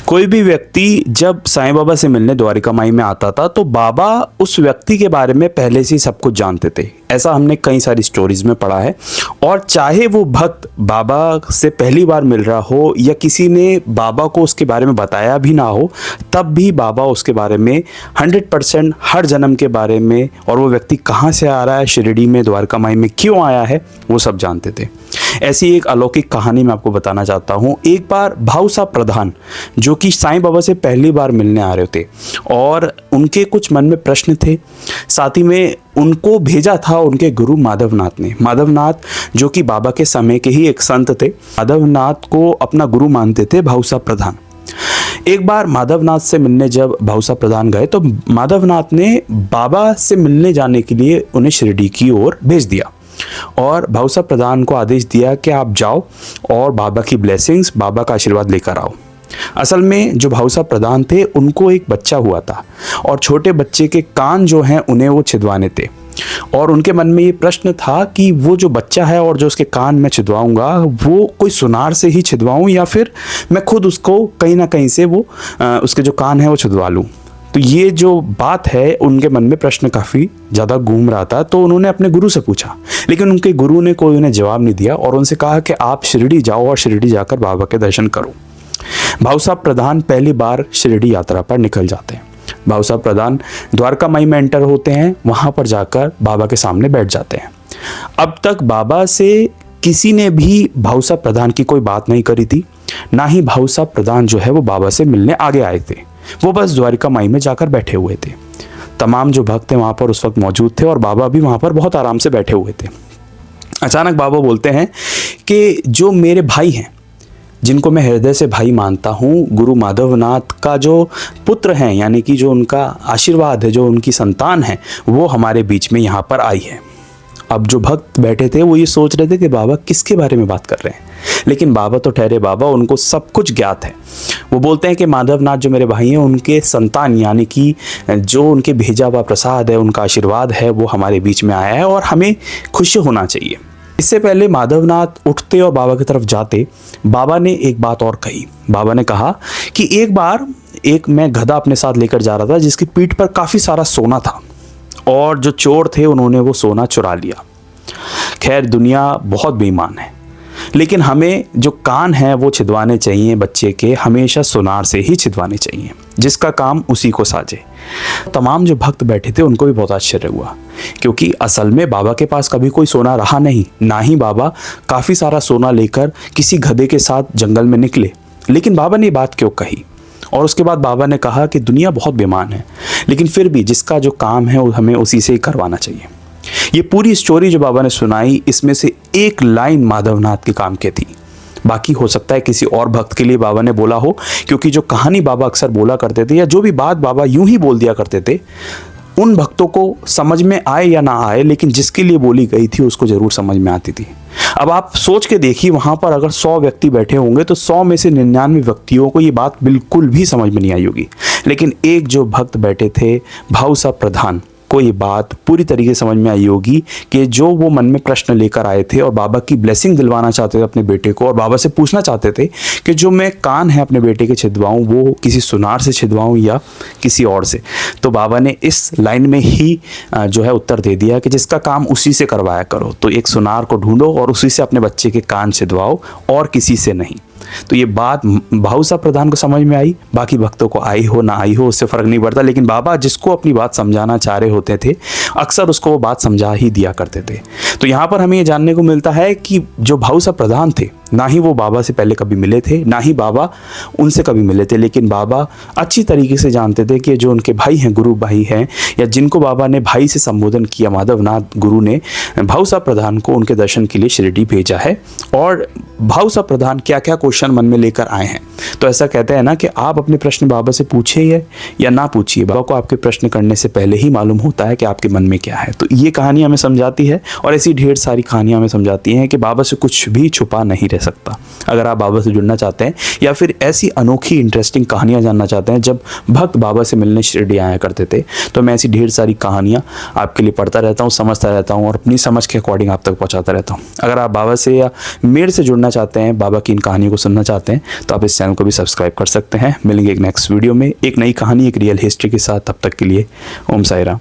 कोई भी व्यक्ति जब साईं बाबा से मिलने द्वारिका माई में आता था तो बाबा उस व्यक्ति के बारे में पहले से ही सब कुछ जानते थे। ऐसा हमने कई सारी स्टोरीज में पढ़ा है। और चाहे वो भक्त बाबा से पहली बार मिल रहा हो या किसी ने बाबा को उसके बारे में बताया भी ना हो, तब भी बाबा उसके बारे में 100% हर जन्म के बारे में, और वो व्यक्ति कहाँ से आ रहा है, शिरडी में द्वारका माई में क्यों आया है, वो सब जानते थे। ऐसी एक अलौकिक कहानी मैं आपको बताना चाहता हूँ। एक बार भाऊ साहब प्रधान जो कि साईं बाबा से पहली बार मिलने आ रहे थे और उनके कुछ मन में प्रश्न थे, साथ ही में उनको भेजा था उनके गुरु माधवनाथ ने। माधवनाथ जो कि बाबा के समय के ही एक संत थे, माधवनाथ को अपना गुरु मानते थे भाऊ साहब प्रधान। एक बार माधवनाथ से मिलने जब भाऊ साहब प्रधान गए तो माधवनाथ ने बाबा से मिलने जाने के लिए उन्हें शिरडी की ओर भेज दिया और भाऊ साहब प्रधान को आदेश दिया कि आप जाओ और बाबा की ब्लेसिंग्स, बाबा का आशीर्वाद लेकर आओ। असल में जो भाऊ साहब प्रधान थे उनको एक बच्चा हुआ था और छोटे बच्चे के कान जो हैं उन्हें वो छिदवाने थे और उनके मन में ये प्रश्न था कि वो जो बच्चा है और जो उसके कान में छिदवाऊंगा वो कोई सुनार से ही छिदवाऊं या फिर मैं खुद उसको कहीं ना कहीं से वो उसके जो कान है वो छिदवा लूँ। तो ये जो बात है उनके मन में प्रश्न काफ़ी ज़्यादा घूम रहा था। तो उन्होंने अपने गुरु से पूछा, लेकिन उनके गुरु ने कोई उन्हें जवाब नहीं दिया और उनसे कहा कि आप शिरडी जाओ और शिरडी जाकर बाबा के दर्शन करो। भाऊ साहब प्रधान पहली बार शिरडी यात्रा पर निकल जाते हैं। भाऊ साहब प्रधान द्वारका माई में एंटर होते हैं, वहाँ पर जाकर बाबा के सामने बैठ जाते हैं। अब तक बाबा से किसी ने भी भाऊ साहब प्रधान की कोई बात नहीं करी थी, ना ही भाऊ साहब प्रधान जो है वो बाबा से मिलने आगे आए थे। वो बस द्वारिका माई में जाकर बैठे हुए थे। तमाम जो भक्त थे वहाँ पर उस वक्त मौजूद थे और बाबा भी वहाँ पर बहुत आराम से बैठे हुए थे। अचानक बाबा बोलते हैं कि जो मेरे भाई हैं, जिनको मैं हृदय से भाई मानता हूँ, गुरु माधवनाथ का जो पुत्र हैं, यानी कि जो उनका आशीर्वाद है, जो उनकी संतान है, वो हमारे बीच में यहाँ पर आई है। अब जो भक्त बैठे थे वो ये सोच रहे थे कि बाबा किसके बारे में बात कर रहे हैं, लेकिन बाबा तो ठहरे बाबा, उनको सब कुछ ज्ञात है। वो बोलते हैं कि माधवनाथ जो मेरे भाई हैं उनके संतान, यानी कि जो उनके भेजा हुआ प्रसाद है, उनका आशीर्वाद है, वो हमारे बीच में आया है और हमें खुश होना चाहिए। इससे पहले माधवनाथ उठते और बाबा की तरफ जाते, बाबा ने एक बात और कही। बाबा ने कहा कि एक बार मैं गधा अपने साथ लेकर जा रहा था जिसकी पीठ पर काफ़ी सारा सोना था और जो चोर थे उन्होंने वो सोना चुरा लिया। खैर दुनिया बहुत बेईमान है, लेकिन हमें जो कान है वो छिदवाने चाहिए बच्चे के, हमेशा सुनार से ही छिदवाने चाहिए, जिसका काम उसी को साजे। तमाम जो भक्त बैठे थे उनको भी बहुत आश्चर्य हुआ, क्योंकि असल में बाबा के पास कभी कोई सोना रहा नहीं, ना ही बाबा काफ़ी सारा सोना लेकर किसी गधे के साथ जंगल में निकले। लेकिन बाबा ने बात क्यों कही? और उसके बाद बाबा ने कहा कि दुनिया बहुत बेईमान है, लेकिन फिर भी जिसका जो काम है वो हमें उसी से ही करवाना चाहिए। ये पूरी स्टोरी जो बाबा ने सुनाई, इसमें से एक लाइन माधवनाथ के काम की थी, बाकी हो सकता है किसी और भक्त के लिए बाबा ने बोला हो, क्योंकि जो कहानी बाबा अक्सर बोला करते थे या जो भी बात बाबा यूं ही बोल दिया करते थे, उन भक्तों को समझ में आए या ना आए, लेकिन जिसके लिए बोली गई थी उसको ज़रूर समझ में आती थी। अब आप सोच के देखिए, वहाँ पर अगर 100 व्यक्ति बैठे होंगे तो 100 में से 99 व्यक्तियों को ये बात बिल्कुल भी समझ में नहीं आई होगी, लेकिन एक जो भक्त बैठे थे भाऊ साहब प्रधान को ये बात पूरी तरीके से समझ में आई होगी कि जो वो मन में प्रश्न लेकर आए थे और बाबा की ब्लेसिंग दिलवाना चाहते थे अपने बेटे को, और बाबा से पूछना चाहते थे कि जो मैं कान है अपने बेटे के छिदवाऊँ वो किसी सुनार से छिदवाऊँ या किसी और से। तो बाबा ने इस लाइन में ही जो है उत्तर दे दिया कि जिसका काम उसी से करवाया करो। तो एक सुनार को ढूंढो और उसी से अपने बच्चे के कान छिदवाओ और किसी से नहीं। तो ये बात भाऊ साहब प्रधान को समझ में आई, बाकी भक्तों को आई हो ना आई हो उससे फ़र्क नहीं पड़ता, लेकिन बाबा जिसको अपनी बात समझाना चाह रहे होते थे अक्सर उसको वो बात समझा ही दिया करते थे। तो यहाँ पर हमें ये जानने को मिलता है कि जो भाऊ साहब प्रधान थे, ना ही वो बाबा से पहले कभी मिले थे, ना ही बाबा उनसे कभी मिले थे, लेकिन बाबा अच्छी तरीके से जानते थे कि जो उनके भाई हैं, गुरु भाई हैं, या जिनको बाबा ने भाई से संबोधन किया, माधवनाथ गुरु ने भाऊ साहब प्रधान को उनके दर्शन के लिए शिरडी भेजा है। और भाऊ साहब प्रधान क्या क्या क्वेश्चन मन में लेकर आए हैं। तो ऐसा कहते हैं ना कि आप अपने प्रश्न बाबा से पूछिए या ना पूछिए, बाबा को आपके प्रश्न करने से पहले ही मालूम होता है कि आपके मन में क्या है। तो ये कहानी हमें समझाती है, और ऐसी ढेर सारी कहानियाँ हमें समझाती हैं कि बाबा से कुछ भी छुपा नहीं रह सकता। अगर आप बाबा से जुड़ना चाहते हैं या फिर ऐसी अनोखी इंटरेस्टिंग कहानियाँ जानना चाहते हैं जब भक्त बाबा से मिलने शिरडी आया करते थे, तो मैं ऐसी ढेर सारी कहानियाँ आपके लिए पढ़ता रहता हूँ, समझता रहता हूँ और अपनी समझ के अकॉर्डिंग आप तक पहुँचाता रहता हूँ। अगर आप बाबा से या मेरे से जुड़ना चाहते हैं, बाबा की इन कहानियों को सुनना चाहते हैं तो आप इस चैनल को भी सब्सक्राइब कर सकते हैं। मिलेंगे एक नेक्स्ट वीडियो में एक नई कहानी, एक रियल हिस्ट्री के साथ। तब तक के लिए ओम साई राम।